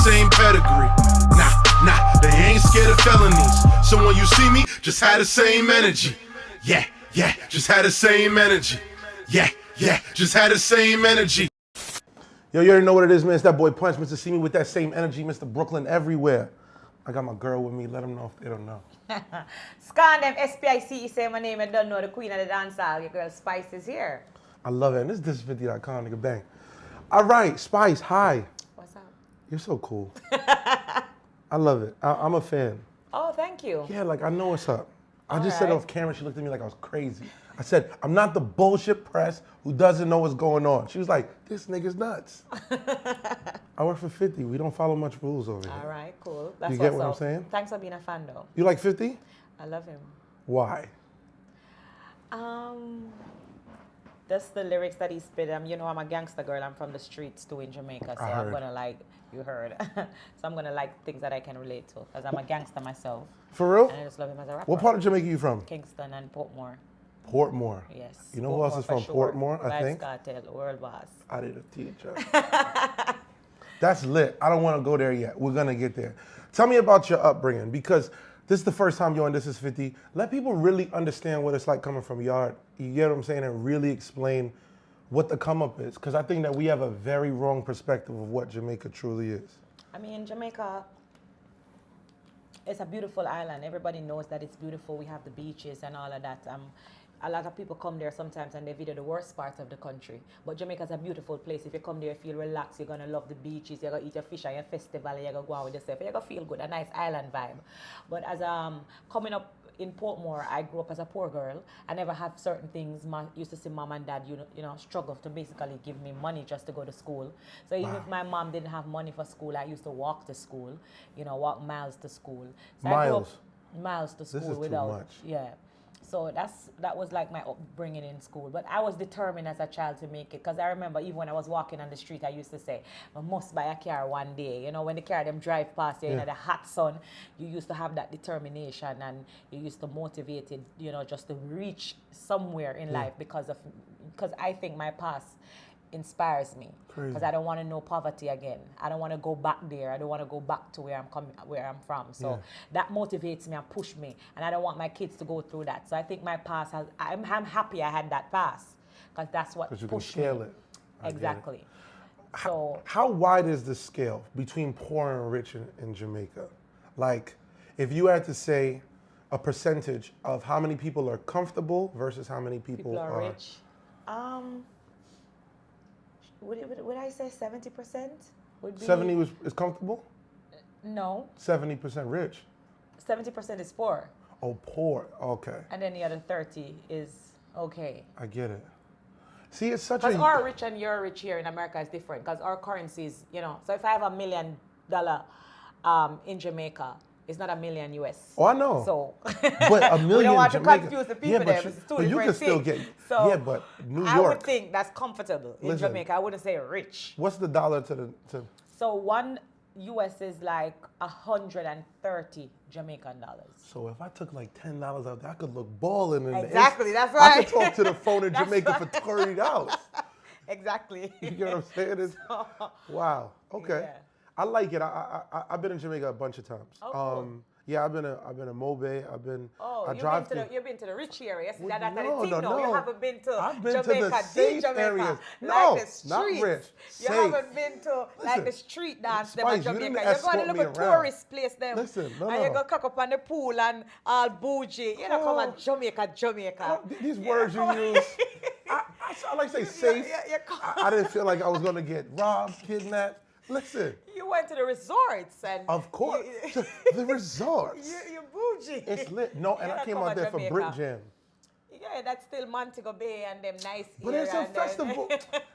same pedigree. Nah, they ain't scared of felonies. So when you see me, just have the same energy. Yeah, just have the same energy. Yeah, just have the same energy. Yo, you already know what it is, man. It's that boy Punch, Mr. See Me with that same energy, Mr. Brooklyn everywhere. I got my girl with me. Let them know if they don't know. Scan them, SPICE, say my name and don't know the queen of the dancehall. Your girl Spice is here. I love it. And this is this50.com, nigga, bang. All right, Spice, hi. What's up? You're so cool. I love it. I'm a fan. Oh, thank you. Yeah, like I know what's up. I just said it off camera, she looked at me like I was crazy. I said, I'm not the bullshit press who doesn't know what's going on. She was like, this nigga's nuts. I work for 50. We don't follow much rules over here. All right, cool. That's you get what I'm saying? Thanks for being a fan, though. You like 50? I love him. Why? That's the lyrics that he spit. You know, I'm a gangster girl. I'm from the streets too in Jamaica. So I'm going to like, you heard. So I'm going to like things that I can relate to because I'm a gangster myself. For real? And I just love him as a rapper. What part of Jamaica you from? Kingston and Portmore. Portmore. Yes. You know who else is from Portmore, I think? Vybz Kartel, world boss. I did a teacher. That's lit. I don't want to go there yet. We're going to get there. Tell me about your upbringing because this is the first time you're on This Is 50. Let people really understand what it's like coming from yard. You get what I'm saying? And really explain what the come up is. Because I think that we have a very wrong perspective of what Jamaica truly is. I mean, Jamaica, it's a beautiful island. Everybody knows that it's beautiful. We have the beaches and all of that. A lot of people come there sometimes and they video the worst parts of the country. But Jamaica's a beautiful place. If you come there, you feel relaxed. You're going to love the beaches. You're going to eat your fish at your festival. You're going to go out with yourself. You're going to feel good. A nice island vibe. But as coming up in Portmore, I grew up as a poor girl. I never had certain things. Used to see mom and dad, you know, struggle to basically give me money just to go to school. So even if my mom didn't have money for school, I used to walk to school. You know, walk miles to school. So miles to school. This is without, too much. Yeah. So that was like my upbringing in school. But I was determined as a child to make it because I remember even when I was walking on the street, I used to say, I must buy a car one day. You know, when the car them drive past you in the hot sun, you used to have that determination and you used to motivate it, you know, just to reach somewhere in life because I think my past inspires me because I don't want to know poverty again. I don't want to go back there. I don't want to go back to where I'm from. So that motivates me and push me, and I don't want my kids to go through that. So I think my past I'm happy I had that past because that's what pushed me. Because you can scale it. Exactly. So how wide is the scale between poor and rich in Jamaica? Like, if you had to say a percentage of how many people are comfortable versus how many people are rich. Would I say 70%? Would be 70 is comfortable? No. 70% rich? 70% is poor. Oh, poor. Okay. And then the other 30 is okay. I get it. See, it's such because our rich and your rich here in America is different because our currency is, you know, so if I have $1 million in Jamaica, it's not $1 million US. Oh, I know. So, but $1 million. We don't want Jamaica, to confuse the people there. It's two different you can still get. So but New York. I would think that's comfortable in Jamaica. I wouldn't say rich. What's the dollar to? So $1 US is like 130 Jamaican dollars. So if I took like $10 out there, I could look balling in exactly. That's right. I could talk to the phone in Jamaica for $30. Exactly. You get what I'm saying? Wow. Okay. Yeah. I like it. I've been in Jamaica a bunch of times. Oh, cool. Yeah, I've been a Mobe. I've been. Oh, you've been to the rich area. No. You haven't been to I've been Jamaica, to the safe areas. No, like the streets. Not rich. You haven't been to like the street dance them in Jamaica. You're going to look at tourist place them. And you go cock up on the pool and all bougie. You know, come on, Jamaica. These words you use. I like to say safe. I didn't feel like I was going to get robbed, kidnapped. Listen. You went to the resorts and. Of course. The resorts. You're bougie. It's lit. No, and I came out there for Brick Jam. Yeah, that's still Montego Bay and them nice But it's a festival.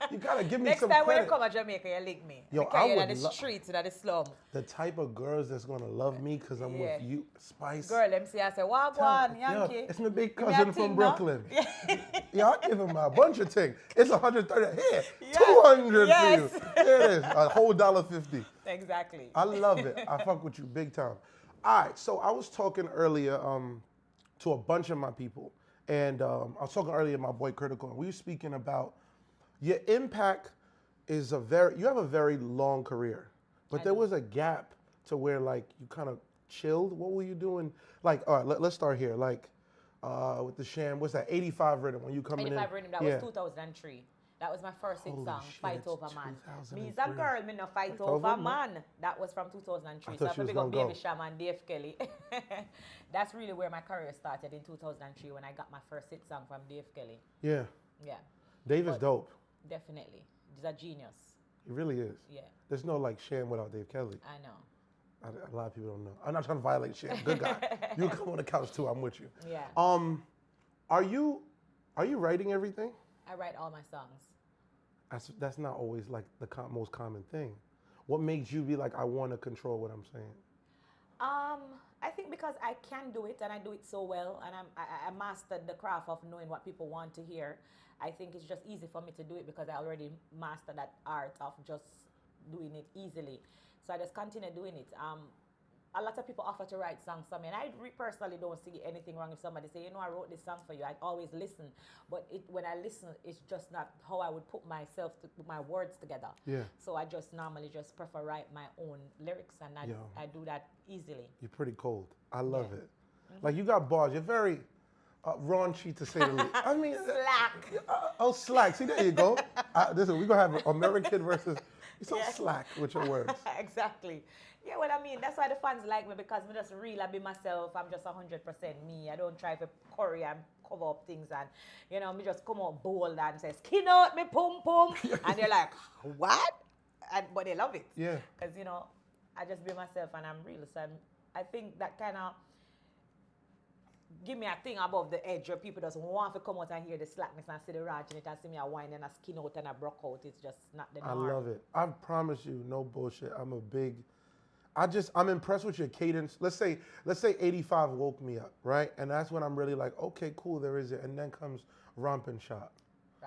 You gotta give me Next some time credit. when you come to Jamaica, you link me. Yo, I would the streets, the slum. The type of girls that's gonna love me because I'm with you, Spice. Girl, them see I say, Wagwan, Yankee. It's my big cousin from Brooklyn. Yeah, I give him a bunch of things. It's 130. Here, 200 for you. Here it is, a whole $1.50. Exactly. I love it. I fuck with you big time. All right, so I was talking earlier to a bunch of my people. And I was talking earlier to my boy Critical, and we were speaking about your impact is you have a very long career. But there was a gap to where like you kind of chilled. What were you doing? Like, all right, let's start here. Like, with the Sham, what's that? 85 rhythm when you coming 85 in. rhythm, that was 2003. That was my first hit Holy song, shit, Fight it's Over Man. 2003. Me's a girl, me no fight over over man. That was from 2003. So I she was big up gonna Baby go. Sham and Dave Kelly. That's really where my career started in 2003 when I got my first hit song from Dave Kelly. Yeah. Yeah, Dave is dope. definitely. He's a genius. He really is. Yeah, There's no like Sham without Dave Kelly. I know. A lot of people don't know. I'm not trying to violate Sham. Good guy. You come on the couch too. I'm with you. Yeah. Are you writing everything? I write all my songs. That's not always like the most common thing. What makes you be like, I want to control what I'm saying? I think because I can do it and I do it so well, and I mastered the craft of knowing what people want to hear. I think it's just easy for me to do it because I already mastered that art of just doing it easily. So I just continue doing it. A lot of people offer to write songs for me, and I personally don't see anything wrong if somebody say, you know, I wrote this song for you. I always listen, but when I listen, it's just not how I would put my words together. Yeah. So I just normally just prefer write my own lyrics, and I do that easily. You're pretty cold. I love it. Like you got bars. You're very raunchy to say the least. I mean, Slack. Slack. See, there you go. Listen, we're going to have American versus, you're so slack with your words. Exactly. Yeah, well, I mean, that's why the fans like me, because I'm just real, I be myself. I'm just 100% me. I don't try to curry and cover up things, and, you know, me just come out bold and say, skin out me pum pum. And they're like, what? But they love it. Yeah. Because, you know, I just be myself and I'm real. So I think that kind of give me a thing above the edge where people just want to come out and hear the slackness and see the ranch in it and see me a whine and a skin out and a broke out. It's just not the norm. I love it. I promise you, no bullshit. I'm impressed with your cadence. Let's say 85 woke me up, right? And that's when I'm really like, okay, cool, there is it. And then comes Rompin' Shop.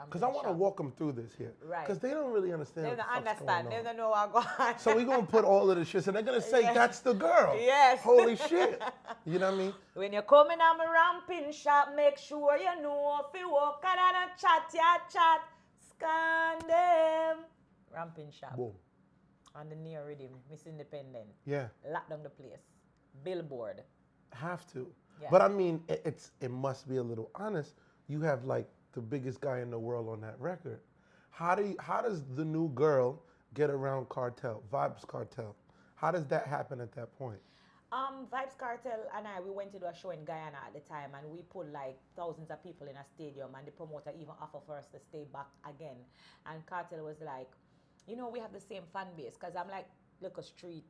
Because I want to walk them through this here. Right. Because they don't really understand They what the don't fuck's understand. going They on. don't know what's going on. So we're going to put all of the shit, and they're going to say, that's the girl. Yes. Holy shit. You know what I mean? When you're coming on my ramping shop, make sure you know if you walk out and chat, scan them. Ramping shop. Boom. On the near rhythm, Miss Independent. Yeah. Lock down the place. Billboard. Have to. Yeah. But I mean, it must be a little honest. You have like the biggest guy in the world on that record. How does the new girl get around Kartel, Vybz Kartel? How does that happen at that point? Vybz Kartel and we went to do a show in Guyana at the time, and we put like thousands of people in a stadium, and the promoter even offered for us to stay back again. And Kartel was like, you know, we have the same fan base, because I'm like, look a street,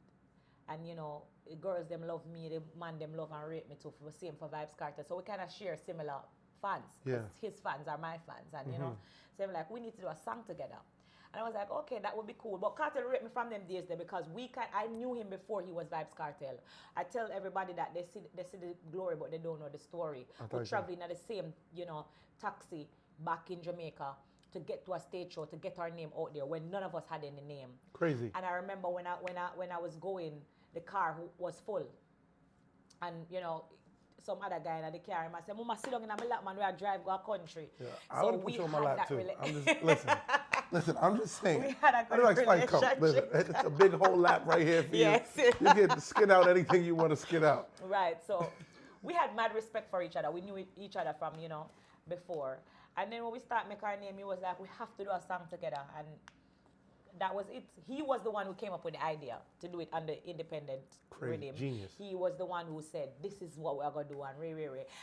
and you know, the girls them love me, the man them love and rate me too, for the same for Vybz Kartel. So we kind of share similar fans. Yeah. His fans are my fans, and you know, so I'm like, we need to do a song together. And I was like, okay, that would be cool. But Kartel rate me from them days there, because I knew him before he was Vybz Kartel. I tell everybody that they see the glory, but they don't know the story. We're traveling at the same, you know, taxi back in Jamaica to get to a stage show, to get our name out there when none of us had any name. Crazy. And I remember when I was going, the car was full, and you know, some other guy in the car, and I said, "Mama, sit down in my lap, man. We are drive go a country." Yeah. I would have put you on my lap too. Listen, I'm just saying. We had a good relationship. Listen, it's a big whole lap right here for Yes. you. You get to skin out anything you want to skin out. Right. So we had mad respect for each other. We knew each other from, you know, before. And then when we start making our name, he was like, we have to do a song together. And that was it. He was the one who came up with the idea to do it under independent rhythm. Genius. He was the one who said, this is what we're going to do, and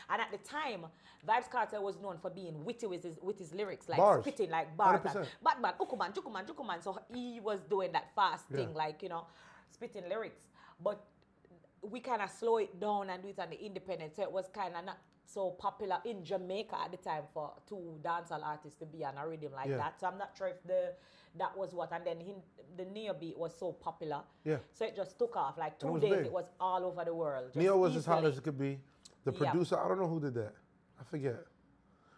And at the time, Vybz Kartel was known for being witty with his lyrics, like bars. spitting like bars. 100%. Batman, Ukuman, Jukuman, Jukuman. So he was doing that fast thing, like, you know, spitting lyrics. But we kind of slow it down and do it on the independent. So it was kind of not so popular in Jamaica at the time for two dancehall artists to be on a rhythm like that. So I'm not sure if that was what. And then the Neo beat was so popular. Yeah. So it just took off. Like 2 was days, big. it was all over the world. Neo was as hot easily. as it could be. The producer, I don't know who did that. I forget.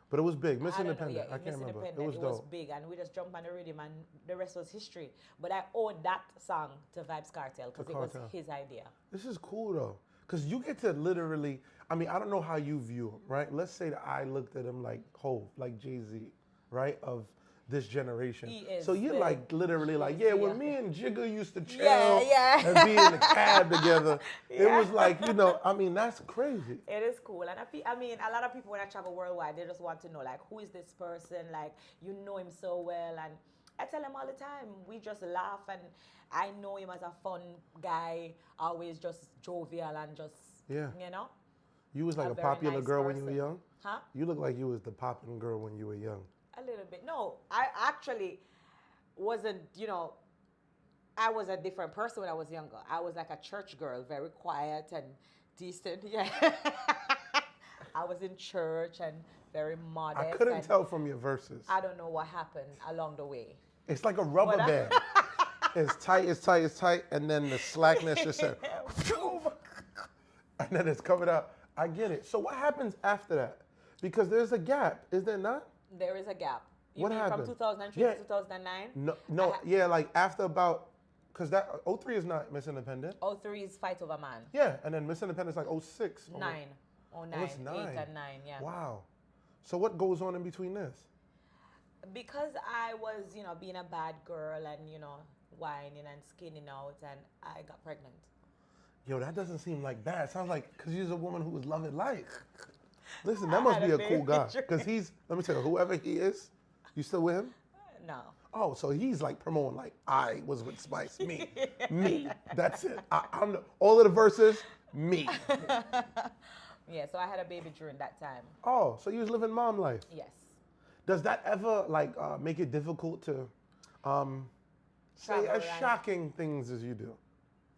But it was big. Miss I don't know, Independent. yeah, I can't Miss remember. Independent, It was was dope. big, and we just jumped on the rhythm, and the rest was history. But I owe that song to Vybz Kartel because it was Kartel. his idea. This is cool though. Because you get to literally, I mean, I don't know how you view him, right? Let's say that I looked at him like Hov, like Jay-Z, right? Of this generation. He is so you're the- like literally like, yeah, when me and Jigga used to chill Yeah. and be in the cab together, it Yeah. was like, you know, I mean, that's crazy. It is cool. And I mean, a lot of people when I travel worldwide, they just want to know, like, who is this person? Like, you know him so well. And I tell them all the time, we just laugh. And I know him as a fun guy, always just jovial and just, Yeah. you know? You was like a very popular nice girl when you were person. young? Huh? You look like you was the popping girl when you were young. A little bit. No, I actually wasn't, you know, I was a different person when I was younger. I was like a church girl, very quiet and decent. Yeah. I was in church and very modest. I couldn't and tell from your verses. I don't know what happened along the way. It's like a rubber But band. It's tight, it's tight, it's tight, and then the slackness just said, and then it's covered up. I get it. So what happens after that? Because there's a gap, is there not? There is a gap. You What mean happened? from 2003 Yeah. to 2009? No, yeah, like after about, because that 03 is not Miss Independent. 03 is Fight Over Man. Yeah, and then Miss Independent is like 06. or- 9. Oh, 09, it's 9. 8 and 9, yeah. Wow. So what goes on in between this? Because I was, you know, being a bad girl and, you know, whining and skinning out, and I got pregnant. Yo, that doesn't seem like bad. Sounds like, because you're a woman who was loving life. Listen, that I must had be a a cool baby guy. dream. Because he's, let me tell you, whoever he is, you still with him? No. Oh, so he's like promoting like, I was with Spice, me, me, that's it. I'm the, all of the verses, me. Yeah, so I had a baby during that time. Oh, so you was living mom life. Yes. Does that ever like make it difficult to say Travel as around. shocking things as you do?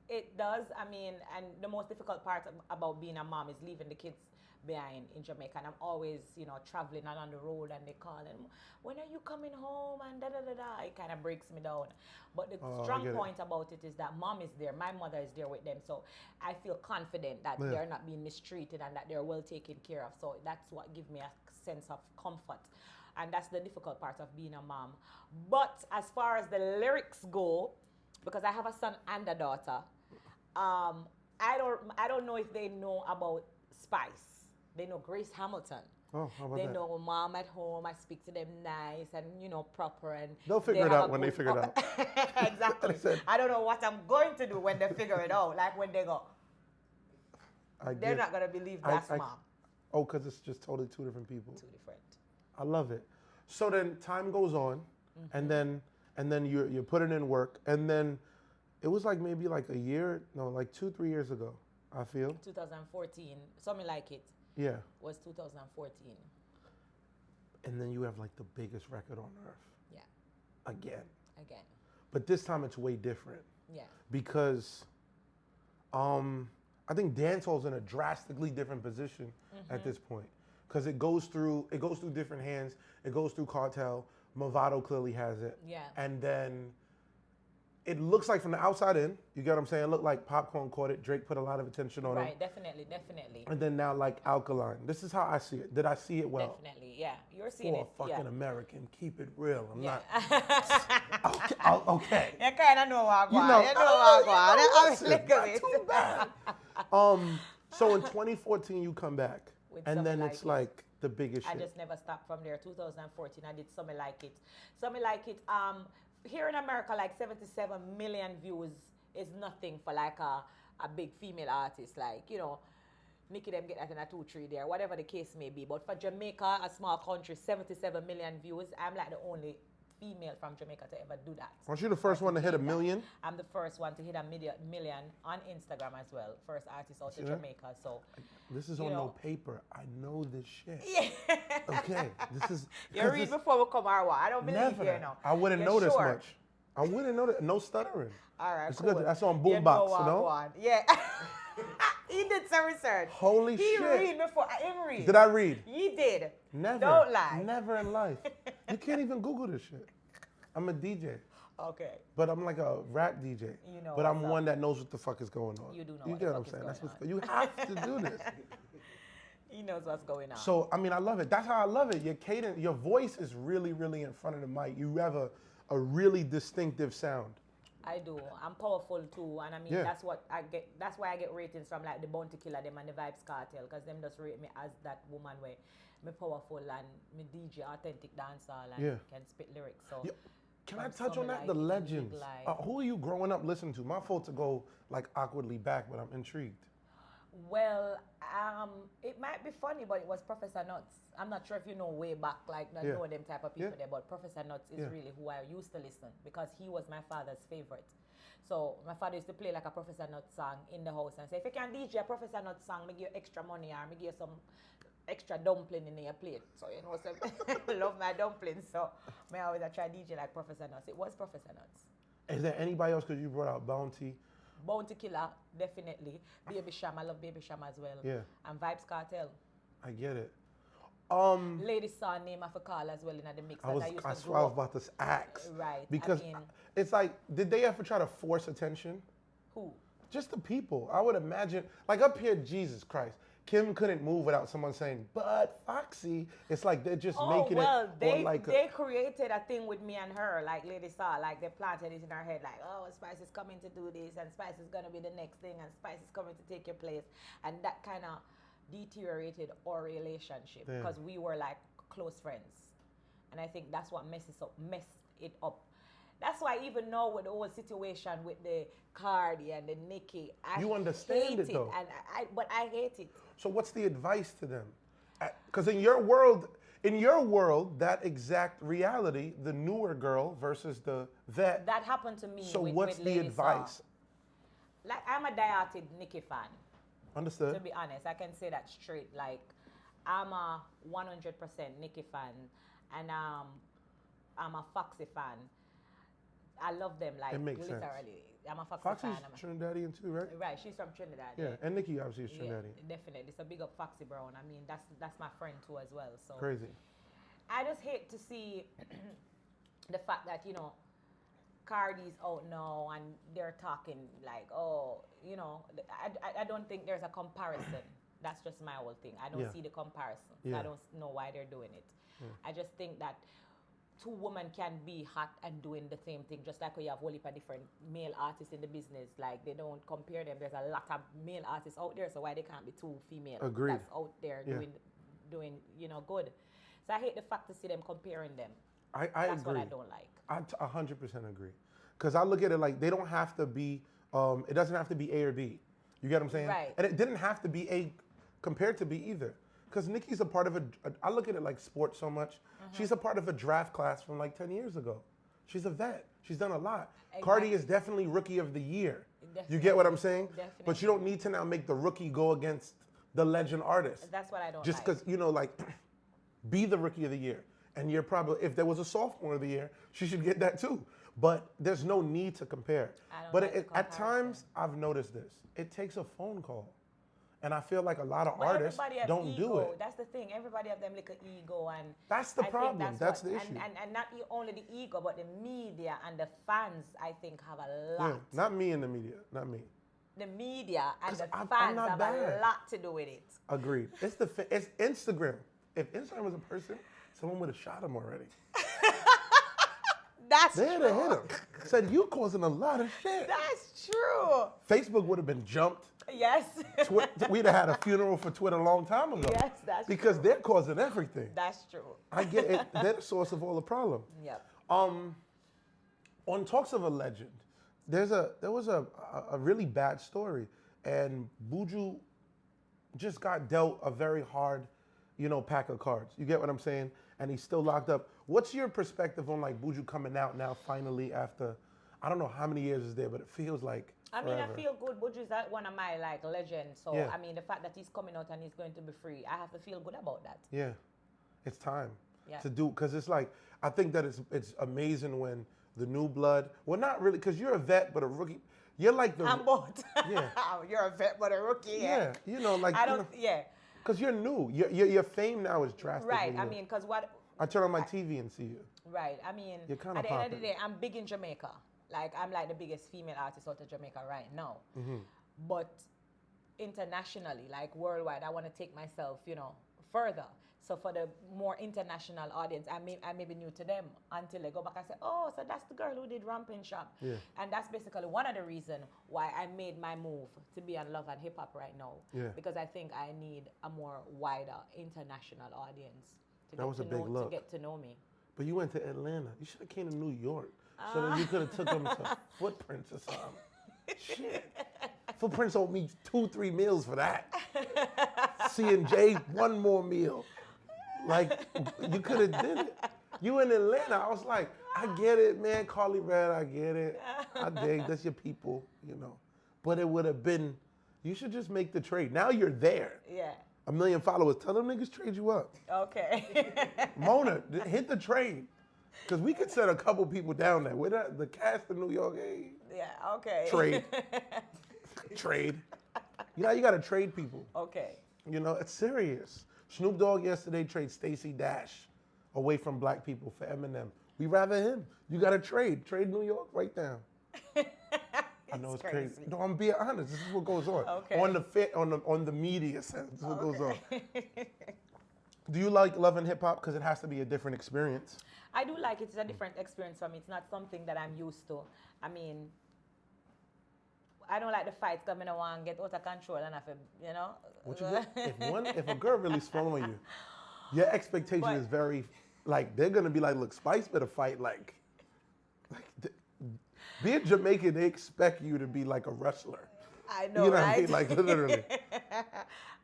It does. I mean, and the most difficult part about being a mom is leaving the kids behind in Jamaica. And I'm always, you know, traveling and on the road, and they call and when are you coming home and da da da da. It kind of breaks me down. But the I strong get it. point about it is that mom is there, my mother is there with them, so I feel confident that Yeah. they're not being mistreated and that they're well taken care of. So that's what gives me a sense of comfort. And that's the difficult part of being a mom. But as far as the lyrics go, because I have a son and a daughter, I don't know if they know about Spice. They know Grace Hamilton. Oh, how about They that? know mom at home. I speak to them nice and, you know, proper. And They'll figure it have out a when they good- figure it out. Exactly. They said- I don't know what I'm going to do when they figure it out. Like when they go, I they're get- not going to believe that's mom. Oh, because it's just totally two different people. Too different. I love it. So then time goes on, and then you're putting in work, and then it was like maybe like a year, no, like 2-3 years ago, I feel. 2014, something like it, Yeah. was 2014. And then you have like the biggest record on earth Yeah, again. again. But this time it's way different Yeah. because I think dancehall's in a drastically different position at this point. Because it goes through different hands. It goes through Kartel. Movado clearly has it. Yeah. And then it looks like from the outside in, you get what I'm saying? It looked like Popcorn caught it. Drake put a lot of attention on Right, it. definitely. And then now like Alkaline. This is how I see it. Did I see it well? Definitely, yeah. You're seeing For it. a fucking Yeah. American, keep it real. I'm Yeah. not. Okay. You kind of know what You I know, want. You know what I want. listen, Look not at it. too bad. So in 2014 you come back, With and then Something it's Like It. like the biggest I shit. just never stopped from there. 2014, I did Something Like It. Something Like It, here in America, like 77 million views is nothing for like a big female artist. Like, you know, Nicki them get that in a 2-3 there, whatever the case may be. But for Jamaica, a small country, 77 million views, I'm like the only female from Jamaica to ever do that. Aren't you the first one to hit a million? I'm the first one to hit a million on Instagram as well. First artist out of that? Jamaica. So, This is You on no know. paper. I know this shit. yeah. Okay, this is. You 'cause read this- before we come our way. I don't believe Never. you now. I wouldn't You're know this sure? much. I wouldn't know that. No stuttering. All right, It's cool. good. That's on You Boombox, what you know? I want. Yeah. He did some research. Holy he shit. read before him read. Did I read? You did. Never. Don't lie. Never in life. You can't even Google this shit. I'm a DJ. Okay. But I'm like a rap DJ. You know But I'm what's up. one that knows what the fuck is going on. You do know You what get the what I'm fuck is saying? That's going what's, you have to do this. He knows what's going on. So I mean, I love it. That's how I love it. Your cadence, your voice is really, really in front of the mic. You have a really distinctive sound. I do. I'm powerful too, and I mean Yeah. that's what I get. That's why I get ratings from like the Bounty Killer, them and the Vybz Kartel, because them just rate me as that woman where me powerful and me DJ authentic dancehall and Yeah. can spit lyrics. So Yeah. Can I from touch some on that? like The it, big legends. like- Who are you growing up listening to? My fault to go like awkwardly back, but I'm intrigued. Well, it might be funny, but it was Professor Nuts. I'm not sure if you know way back, like I Yeah. know them type of people Yeah. there, but Professor Nuts is Yeah. really who I used to listen because he was my father's favorite. So my father used to play like a Professor Nuts song in the house and say, if you can DJ a Professor Nuts song, me give you extra money or me give you some extra dumpling in your plate. So you know, so I love my dumplings. So I always try DJ like Professor Nuts. It was Professor Nuts. Is there anybody else? Because you brought out Bounty. Bounty Killer, definitely. Baby Sham, I love Baby Sham as well. Yeah. And Vybz Kartel. I get it. Lady Saw name of a call as well in the mix. I That was I used to I was grow up. about to ask. Right. Because I mean, it's like, did they ever try to force attention? who? Just the people. I would imagine, like up here, Jesus Christ. Kim couldn't move without someone saying, but Foxy. It's like they're just making it. They or like they created a thing with me and her, like Lady Saw, like they planted it in her head, like, oh, Spice is coming to do this, and Spice is gonna be the next thing, and Spice is coming to take your place, and that kind of deteriorated our relationship Yeah. because we were like close friends, and I think that's what messed it up. That's why even now with the whole situation with the Cardi and the Nicki, I You understand hate it, though. and but I hate it. So what's the advice to them? Because in your world, that exact reality, the newer girl versus the vet. That happened to me. So with, what's with the Lady advice? Saw. Like I'm a diehard Nicki fan. Understood. To be honest, I can say that straight. Like I'm a 100% Nicki fan, and I'm a Foxy fan. I love them like It makes sense. literally. I'm a Foxy Foxy's fan. Trinidadian too, right? Right, she's from Trinidad. Yeah, and Nicki obviously is Yeah, Trinidadian. definitely. So big up Foxy Brown. I mean, that's my friend too as well. So Crazy. I just hate to see the fact that, you know, Cardi's out now and they're talking like, oh, you know, I don't think there's a comparison. That's just my whole thing. I don't Yeah. see the comparison. Yeah. I don't know why they're doing it. I just think that two women can be hot and doing the same thing, just like when you have whole heap of different male artists in the business. Like they don't compare them. There's a lot of male artists out there, so why they can't be two female Agreed. that's out there Yeah. doing you know good. So I hate the fact to see them comparing them. I That's agree. what I don't like. I 100% agree. Because I look at it like they don't have to be, it doesn't have to be A or B. You get what I'm saying? Right. And it didn't have to be A compared to B either. Because Nicki's a part of I look at it like sports so much. She's a part of a draft class from like 10 years ago. She's a vet. She's done a lot. Exactly. Cardi is definitely rookie of the year. You Definitely. get what I'm saying? Definitely. But you don't need to now make the rookie go against the legend artist. That's what I don't Just like. because, you know, like, be the rookie of the year. And you're probably, if there was a sophomore of the year, she should get that too. But there's no need to compare. I don't But like the at comparison. times, I've noticed this. It takes a phone call. And I feel like a lot of But artists everybody have don't ego. do it. That's the thing. Everybody have them little ego, and That's the I think problem. That's the what- issue. And not only the ego, but the media and the fans. I think have a Yeah, lot. not me in the media. Not me. The media and 'Cause the I'm fans not have bad. a lot to do with it. Agreed. It's Instagram. If Instagram was a person, someone would have shot him already. That's They had to hit him. Said, you causing a lot of shit. That's true. Facebook would have been jumped. Yes. We'd have had a funeral for Twitter a long time ago. Yes, that's because true. they're causing everything. That's true. I get it. They're the source of all the problem. Yep. On talks of a legend, there was a really bad story, and Buju just got dealt a very hard, pack of cards. You get what I'm saying? And he's still locked up. What's your perspective on like Buju coming out now finally after, I don't know how many years is there, but it feels like I mean, forever. I feel good. Buju is one of my like legends. So Yeah. I mean, the fact that he's coming out and he's going to be free, I have to feel good about that. Yeah, it's time Yeah. to do, because it's like, I think that it's amazing when the new blood, well, not really, because you're a vet, but a rookie. You're like the I'm both. Yeah. You're a vet, but a rookie. yeah, like I don't. Yeah. because you're new. Your fame now is drastically Right. I new. mean, because what? I turn on my TV and see you. Right. I mean, You're kinda at the end of the popping. day, I'm big in Jamaica. Like, I'm like the biggest female artist out of Jamaica right now. Mm-hmm. But internationally, like worldwide, I want to take myself, further. So for the more international audience, I may be new to them until they go back and say, oh, so that's the girl who did Ramping Shop. Yeah. And that's basically one of the reasons why I made my move to be on Love and Hip Hop right now. Yeah. Because I think I need a more wider international audience to That was a big look. to get to know me. But you went to Atlanta. You should have came to New York. So that you could have took them to Footprints or something. Shit. Footprints owed me 2-3 meals for that. C&J, one more meal. Like, you could have did it. You in Atlanta, I was like, I get it, man. Carly Red, I get it. I dig, that's your people, you know. But it would have been, you should just make the trade. Now you're there. Yeah. 1 million followers. Tell them niggas trade you up. Okay. Mona, hit the trade. Because we could set a couple people down there. With the cast of New York, hey. Yeah, okay. Trade. Trade. You know, you got to trade people. Okay. You know, it's serious. Snoop Dogg yesterday traded Stacey Dash away from black people for Eminem. We rather him. You got to trade. Trade New York right now. I know it's crazy. No, I'm being honest. This is what goes on. Okay. On the media sense. This is what goes on. Do you like Love and Hip Hop? Because it has to be a different experience. I do like it. It's a different experience for me. It's not something that I'm used to. I mean, I don't like the fights because I don't want to get out of control and you know. What you get? If a girl really swung on you, your expectation is very, like, they're going to be like, look, Spice better fight like being Jamaican, they expect you to be like a wrestler. I know, you know right? what I mean? Like, literally.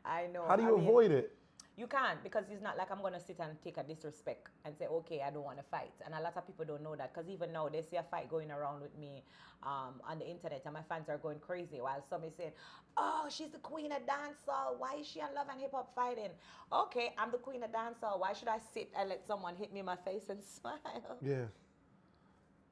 I know. How do you avoid it? You can't, because it's not like I'm going to sit and take a disrespect and say, okay, I don't want to fight. And a lot of people don't know that, because even now they see a fight going around with me on the internet and my fans are going crazy while some is saying, oh, she's the queen of dancehall. Why is she on Love and Hip Hop fighting? Okay, I'm the queen of dancehall. Why should I sit and let someone hit me in my face and smile? Yeah,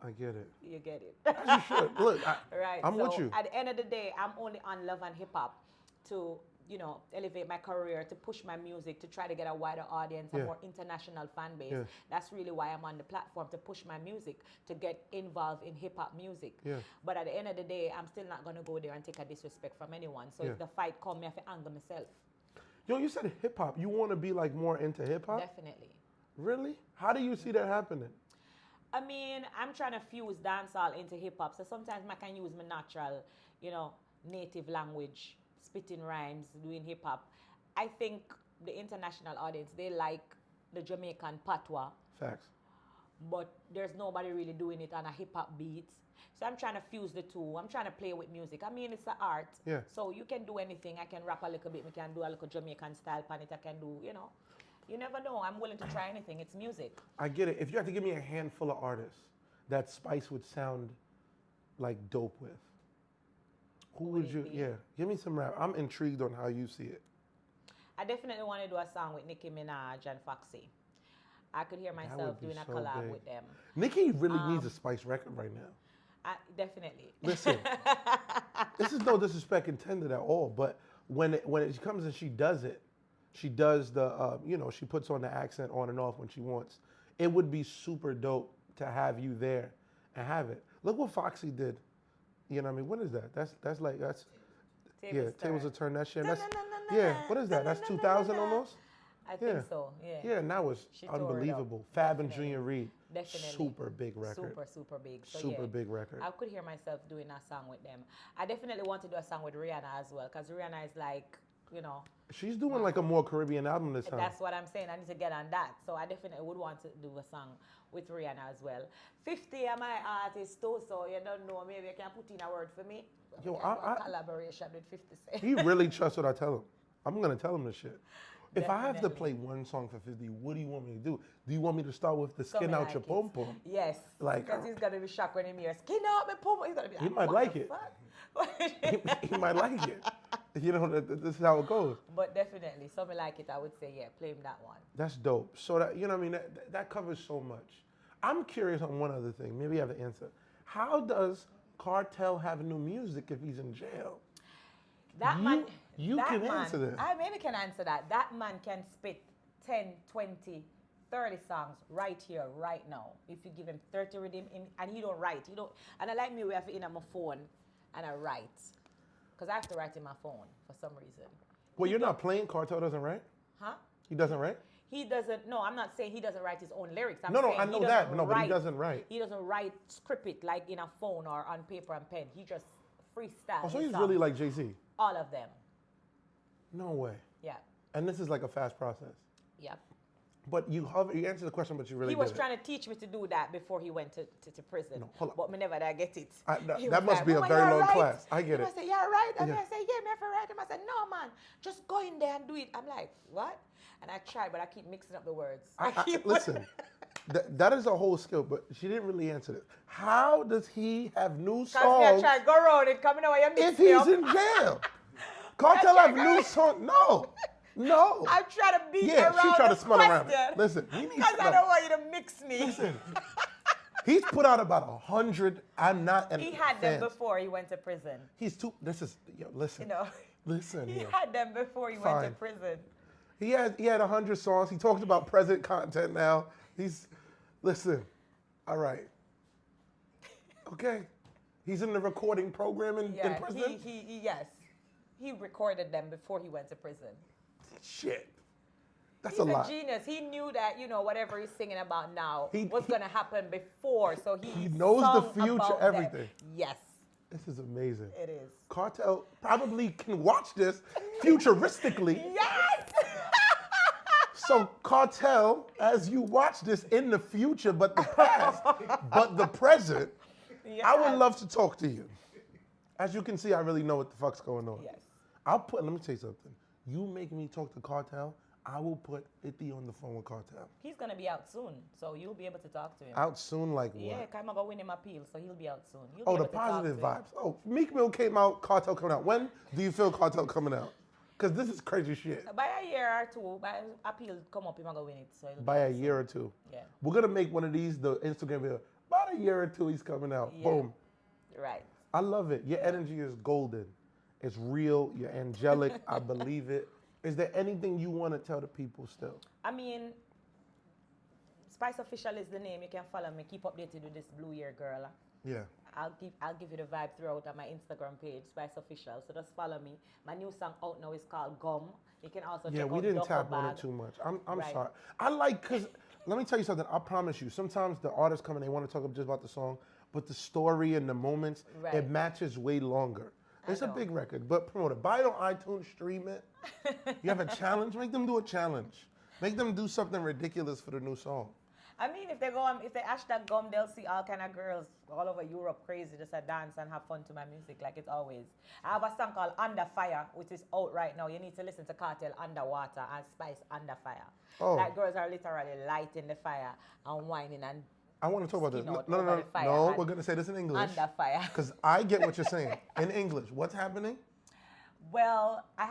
I get it. You get it. As you should. Look, right. I'm with you. At the end of the day, I'm only on Love and Hip Hop to, you know, elevate my career, to push my music, to try to get a wider audience, a more international fan base. Yeah. That's really why I'm on the platform, to push my music, to get involved in hip hop music. Yeah. But at the end of the day, I'm still not gonna go there and take a disrespect from anyone. So if the fight come, me have to anger myself. Yo, you said hip hop. You want to be like more into hip hop? Definitely. Really? How do you see that happening? I mean, I'm trying to fuse dancehall into hip hop. So sometimes I can use my natural, you know, native language, spitting rhymes, doing hip hop. I think the international audience, they like the Jamaican patois. Facts. But there's nobody really doing it on a hip hop beat. So I'm trying to fuse the two. I'm trying to play with music. I mean, it's an art. Yeah. So you can do anything. I can rap a little bit. I can do a little Jamaican style pan it. I can do, you know. You never know. I'm willing to try anything. It's music. I get it. If you had to give me a handful of artists that Spice would sound like dope with, who would you? Yeah, give me some rap. I'm intrigued on how you see it. I definitely want to do a song with Nicki Minaj and Foxy. I could hear myself doing a collab with them. Nicki really needs a Spice record right now. Definitely. Listen, this is no disrespect intended at all, but when it comes and she does it, she does the, you know, she puts on the accent on and off when she wants. It would be super dope to have you there and have it. Look what Foxy did. You know what I mean? What is that? That's Tables a Turn. That shit. Yeah, what is that? That's 2000 almost? I think so, yeah. Yeah, and that was unbelievable. Fab and Junior Reid. Definitely. Super big record. Super big. So super big record. I could hear myself doing a song with them. I definitely want to do a song with Rihanna as well, because Rihanna is like, you know. She's doing like a more Caribbean album this time. That's what I'm saying. I need to get on that. So I definitely would want to do a song with Rihanna as well. 50 are my artists too, so you don't know. Maybe you can put in a word for me. Yo, collaboration with 50 Cent. He really trusts what I tell him. I'm going to tell him this shit. If I have to play one song for 50, what do you want me to do? Do you want me to start with the Skin Out Your Pum Pum? Yes. Like, because he's going to be shocked when he hears Skin Out My Pum Pum. He's going to be like, he might like it. he might like it. You know, this is how it goes. But definitely, something like it, I would say, yeah, play him that one. That's dope. So, that, you know what I mean? That covers so much. I'm curious on one other thing. Maybe you have the answer. How does Kartel have new music if he's in jail? You can answer that. I maybe can answer that. That man can spit 10, 20, 30 songs right here, right now. If you give him 30 rhythm, and he don't write. And I like me, we have it in on my phone, and I write. Because I have to write in my phone for some reason. Well, you're not playing? Kartel doesn't write? Huh? He doesn't write? He doesn't. No, I'm not saying he doesn't write his own lyrics. I'm No, saying I know he that. doesn't No, but he doesn't write. He doesn't write script it like in a phone or on paper and pen. He just freestyle. Oh, so his he's songs. really like Jay-Z? All of them. No way. Yeah. And this is like a fast process. Yeah. But you answered the question, but you really He was did trying to teach me to do that before he went to prison. No, hold on. But me never did get it. He that was must like, be a "Mama, very you're long right." class. I get He it. was say, "Yeah, right." And Yeah. I said, "Yeah, me have to write him." I said, "No, man, just go in there and do it." I'm like, "What?" And I tried, but I keep mixing up the words. Listen, that is a whole skill, but she didn't really answer it. How does he have new Because I songs try to go around it, coming over, you mix if me he's up. in jail? Cartel have new songs? No. I try to beat Yeah, around she tried to the spin around it. question. Listen, we need Because to I know. don't want you to mix me. Listen, he's put out about 100. I'm not an He had fan. them before he went to prison. Listen. You know, Listen he here. had them before he went Fine. to prison. He had 100 songs. He talked about present content now. Listen, all right. Okay. He's in the recording program in Yeah, prison? yes. He recorded them before he went to prison. Shit. That's He's a lot. genius. He knew that, whatever he's singing about now He- was going to happen before. So He knows the sung future, about everything. Yes, This is amazing. it is. Cartel probably can watch this futuristically. Yes! So Cartel, as you watch this in the future, but the past, but the present, I would Yes. love to talk to you. As you can see, I really know what the fuck's going on. Yes. Let me tell you something. You make me talk to Cartel, I will put Itty on the phone with Cartel. He's going to be out soon, so you'll be able to talk to him. Out soon, like what? Yeah, I'm going to win him appeal, so he'll be out soon. You'll Oh, be the able to talk positive to him. vibes. Oh, Meek Mill came out, Cartel coming out. When do you feel Cartel coming out? Because this is crazy shit. By a year or two, by appeal come up, he's going to win it. So it'll By be a out year or two. Yeah. We're going to make one of these, the Instagram video. About a year or two, he's coming out. Yeah. Boom. soon. Right. I love it. Your energy is golden. It's real. You're angelic. I believe it. Is there anything you want to tell the people still? I mean, Spice Official is the name. You can follow me. Keep updated with this Blue Year girl. Yeah. I'll give you the vibe throughout on my Instagram page, Spice Official. So just follow me. My new song out now is called Gum. You can also Yeah, check we out didn't Duffel tap on Bag. it too much. I'm Right. sorry. Because let me tell you something. I promise you, sometimes the artists come and they want to talk just about the song, but the story and the moments, Right. it matches way longer. It's a know. big record, but promote it. Buy it on iTunes, stream it. You have a challenge? Make them do a challenge. Make them do something ridiculous for the new song. I mean, if they hashtag Gum, they'll see all kind of girls all over Europe crazy, just a dance and have fun to my music, like it's always. I have a song called Under Fire, which is out right now. You need to listen to Cartel Underwater and Spice Under Fire. Oh. Like girls are literally lighting the fire and whining and I want to talk about this. Skin out No, over the fire no. and We're going to say this in English. under fire. Because I get what you're saying. In English, what's happening? Well, I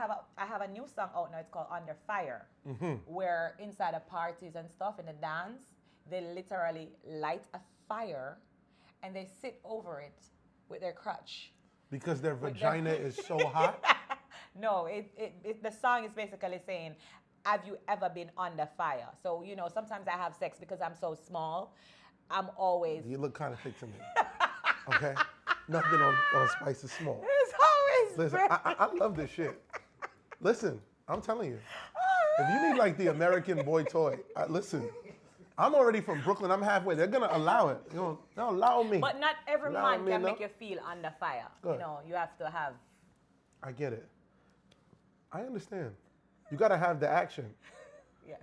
have a new song out now. It's called Under Fire, Mm-hmm. where inside of parties and stuff in the dance, they literally light a fire, and they sit over it with their crutch. Because their vagina is so hot. No, the song is basically saying, have you ever been under fire? So, sometimes I have sex because I'm so small. I'm always, You look kind of thick to me. Okay? Nothing on Spice is small. it's always Listen, I love this shit. Listen, I'm telling you. If you need like the American boy toy, listen. I'm already from Brooklyn. I'm halfway. They're gonna allow it. They'll allow me. But not every Allow man me, can no? make you feel under fire. Good. You have to have. I get it. I understand. You gotta have the action. Yes.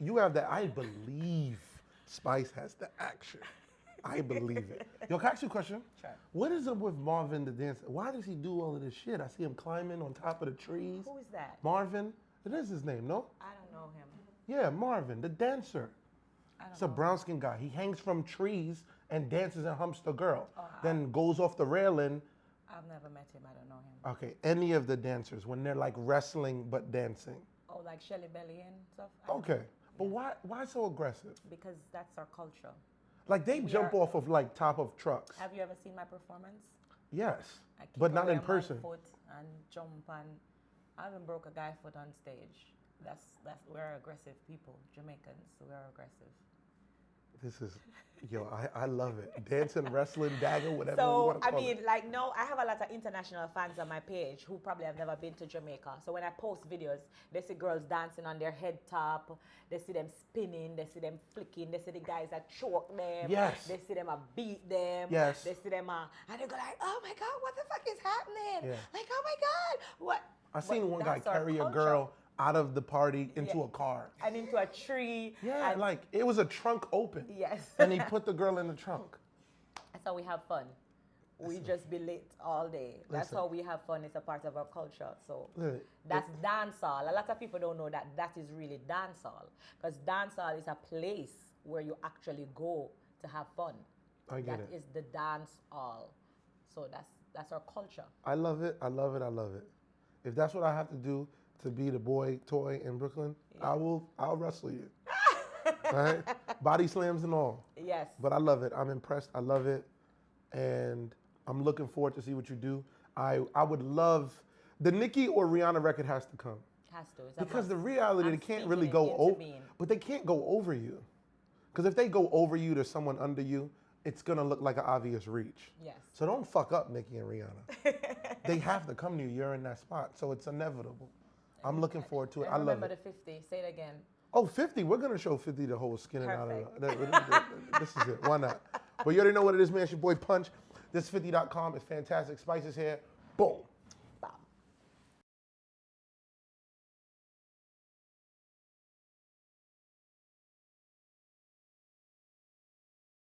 You have that. I believe Spice has the action. I believe it. Yo, can I ask you a question? Sure. What is up with Marvin the dancer? Why does he do all of this shit? I see him climbing on top of the trees. Who is that? Marvin. It is his name, no? I don't know him. Yeah, Marvin, the dancer. I don't It's a know. brown skinned guy. He hangs from trees and dances and humps the girl. Oh, Then goes off the railing. I've never met him. I don't know him. Okay, any of the dancers when they're like wrestling but dancing. Oh, like Shelly Belly and stuff? I don't Okay, know. but why so aggressive? Because that's our culture. Like they jump off of like top of trucks. Have you ever seen my performance? Yes, I kick but not away in on my person. foot and jump and I even broke a guy's foot on stage. That's we're aggressive people, Jamaicans. So we're aggressive. This is Yo, I love it. Dancing, wrestling, dagger, whatever you So, want to I call mean, it. like, no, I have a lot of international fans on my page who probably have never been to Jamaica. So when I post videos, they see girls dancing on their head top, they see them spinning, they see them flicking, they see the guys that choke them, Yes. they see them beat them, Yes. they see them, and they go like, oh my God, what the fuck is happening? Yeah. Like, oh my God, what? I seen one guy That's our carry a culture. girl out of the party into Yeah. a car. And into a tree. Yeah, and like it was a trunk open. Yes. And he put the girl in the trunk. That's how we have fun. We just be lit all day. That's Listen. how we have fun. It's a part of our culture. So Look, that's dancehall. A lot of people don't know that that is really dancehall. Because dancehall is a place where you actually go to have fun. I get That it. is the dance hall. So that's our culture. I love it. I love it. I love it. If that's what I have to do to be the boy toy in Brooklyn, I'll wrestle you. All right? Body slams and all. Yes. But I love it. I'm impressed. I love it. And I'm looking forward to see what you do. I would love the Nicki or Rihanna record has to come. Has to. It's a Because the must. reality, I'm they can't speaking really it go into over, being. but they can't go over you. Because if they go over you to someone under you, it's gonna look like an obvious reach. Yes. So don't fuck up Nicki and Rihanna. They have to come to you. You're in that spot, so it's inevitable. I'm looking forward to it. And I love remember it. the 50. Say it again. Oh, 50. We're gonna show 50 the whole skin and out of Perfect. This is it. Why not? But you already know what it is, man. It's your boy Punch. This 50.com is fantastic. Spices here. Boom.